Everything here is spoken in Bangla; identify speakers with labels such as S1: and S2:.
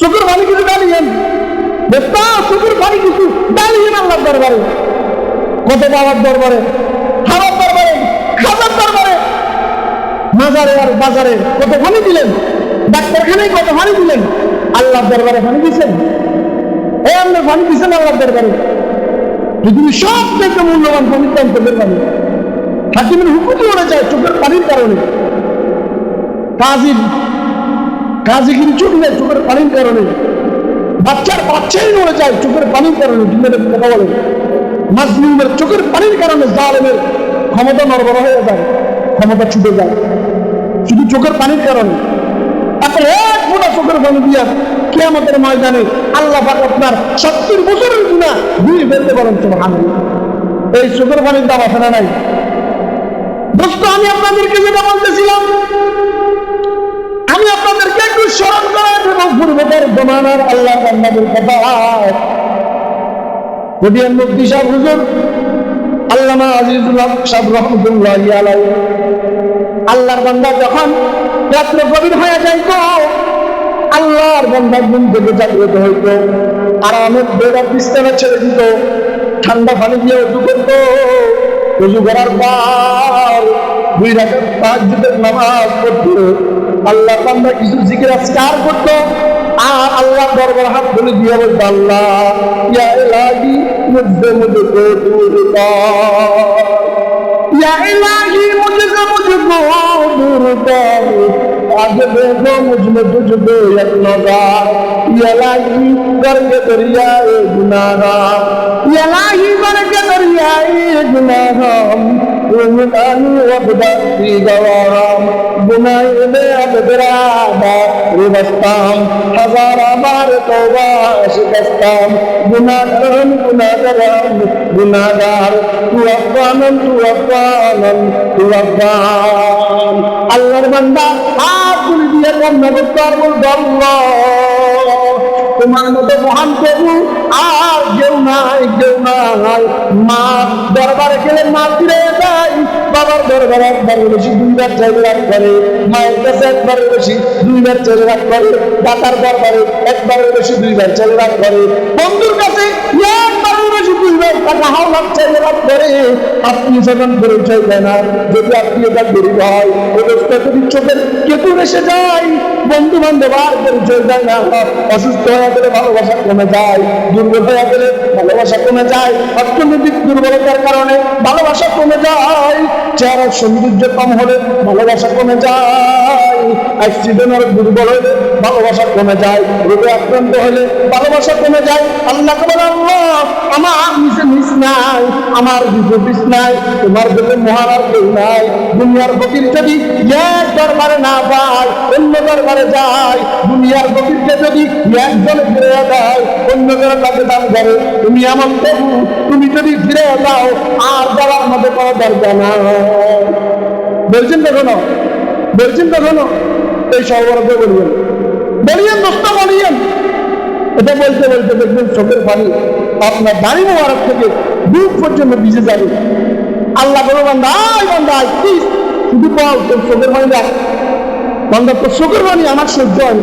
S1: চোখের পানি কিছু ডালিয়েন, চোখের পানি কিছু ডালিয়েন আল্লাহর দরবারে। কত বাবার দরবারে, হারার দরবারে, খাবার দরবারে, মাজারে আর বাজারে কত পানি দিলেন, ডাক্তারখানায় কত পানি দিলেন, আল্লাহর দরবারে পানি দিয়েছেন? এই আমরা পানি দিয়েছেন আল্লাহর দরবারে? পৃথিবীর সব থেকে মূল্যবান পানি চোখের পানি। হাকিমের হুকুমই ওরা যায় চোখের পানির কারণে, কাজীগিরি ছুটে যায় চোখের পানির কারণে, বাচ্চাই নড়ে যায় চোখের পানির কারণে। কথা বলে মাজলুমের চোখের পানির কারণে জালেমের ক্ষমতা নড়বড় হয়ে যায়, ক্ষমতা ছুটে যায় শুধু চোখের পানির কারণে। আপনার এক ফোঁটা চোখের পানি দিয়া কিয়ামতের ময়দানে আল্লাহ পাক আপনার 70 বছরের গুনাহ ধুয়ে ফেলতে পারেন। সুবহানাল্লাহ। এই চোখের পানির দাম আছে না নাই? দোস্ত, আমি আপনাদেরকে যেটা বলতেছিলাম, আমি আপনাদেরকে একটু স্মরণ করার এবং পূর্ববর্তী জমানার আল্লাহ বান্দাদের কথা। কদিয়ান মুফতি সাহেব হুজুর আল্লামা আজিজুল হক সাহেব রহমতুল্লাহি আলাইহি, আল্লাহর বান্দা যখন রাত্র গভীর হয়ে যাইত, আল্লাহর বান্দা ঘুম থেকে জাগ্রত হইত, আরামের বেড়া বিছানা ছেড়ে দিত, ঠান্ডা পানি দিয়ে উজু করত। উজু করার পর 2 রাকাত তাহাজ্জুদের নামাজ পড়ত। আল্লাহর বান্দা কিছু জিকির আজকার করত, আর আল্লাহ দরবার হাত তুলে দিয়ে বলতো, আল্লাহ ইয়া ইলাহি মুঝে মুঝকো দূর কর, ইয়া ইলাহি মুঝে মুঝকো দূর কর, आगे देखो मुझ में तुझको एक नगार, ये लाही करके दरियाए गुनाहगार, ये लाही करके दरियाए गुनाहगार, गुनाही वबदाती गवाराम, गुनाही में अब दरादा रिबस्ताम, हजारा बार तौबा शिकस्ताम, गुनाहगार गुनाहगार गुनाहगार, तू अफगान तू अफगान। अल्लाहर बंदा তুলে দিয়ে কান্না করতে আর বলতো, আল্লাহ তোমার মতো মহান প্রভু আর কেউ নাই, কেউ নাই। মা দরবারে গেলে মা ফিরে যায়, বাবার দরবারে একবারের বেশি 2 বার চাইলে রাগ করে, মায়ের কাছে একবারের বেশি 2 বার চাইলে রাগ করে, দাদার দরবারে একবারের বেশি 2 বার চাইলে রাগ করে, বন্ধুর কাছে একবারের বেশি 2 বার টাকা হাওলাত চাইলে রাগ করে। আপনি যখন পরিচয় দেয় না, যদি আপনি এটা গরিব হয়, অবস্থা যদি চোখের কেতু এসে যায়, বন্ধু বান্ধব আর পরিচয় দেয় না, অসুস্থ হয়ে গেলে ভালোবাসা কমে যায়, দুর্বল হয়ে গেলে ভালোবাসা কমে যায়, অর্থনৈতিক দুর্বলতার কারণে ভালোবাসা কমে যায়, চেহারার সৌন্দর্য কম হলে ভালোবাসা কমে যায়, অ্যাক্সিডেন্ট দুর্বল হলে ভালোবাসা কমে যায়, রোগে আক্রান্ত হলে ভালোবাসা কমে যায়। আল্লাহ বলেন, আল্লাহ আমার নিচে নিচ নাই, আমার বিপরীত নাই, তোমার কাছে মহান আর কেউ নাই। দুনিয়ার ফকির যদি এক দরবারে না পায়, অন্য দরবারে যায়, দুনিয়ার ফকিরকে যদি একজন ফিরে দেয়, অন্য জনের কাছে দান করে। তুমি এমন প্রভু, তুমি যদি ফিরে দাও আর যাওয়ার মধ্যে কোনো দরকার না। বলছেন কখনো, বলছেন কখনো এই সর্বরাতে বলবেন, বলিয়েন দোস্ত বলিয়েন। এটা বলতে বলতে দেখবেন চোখের পানি আপনার দাড়ি মোবারক থেকে বুক পর্যন্ত ভিজে যাবে। আল্লাহ বলো, বান্দা আয়, বান্দা আয়, প্লিজ শুধু বল তোর চোখের পানি দেখ, বান্দা তোর চোখের পানি আমার সহ্য হয়।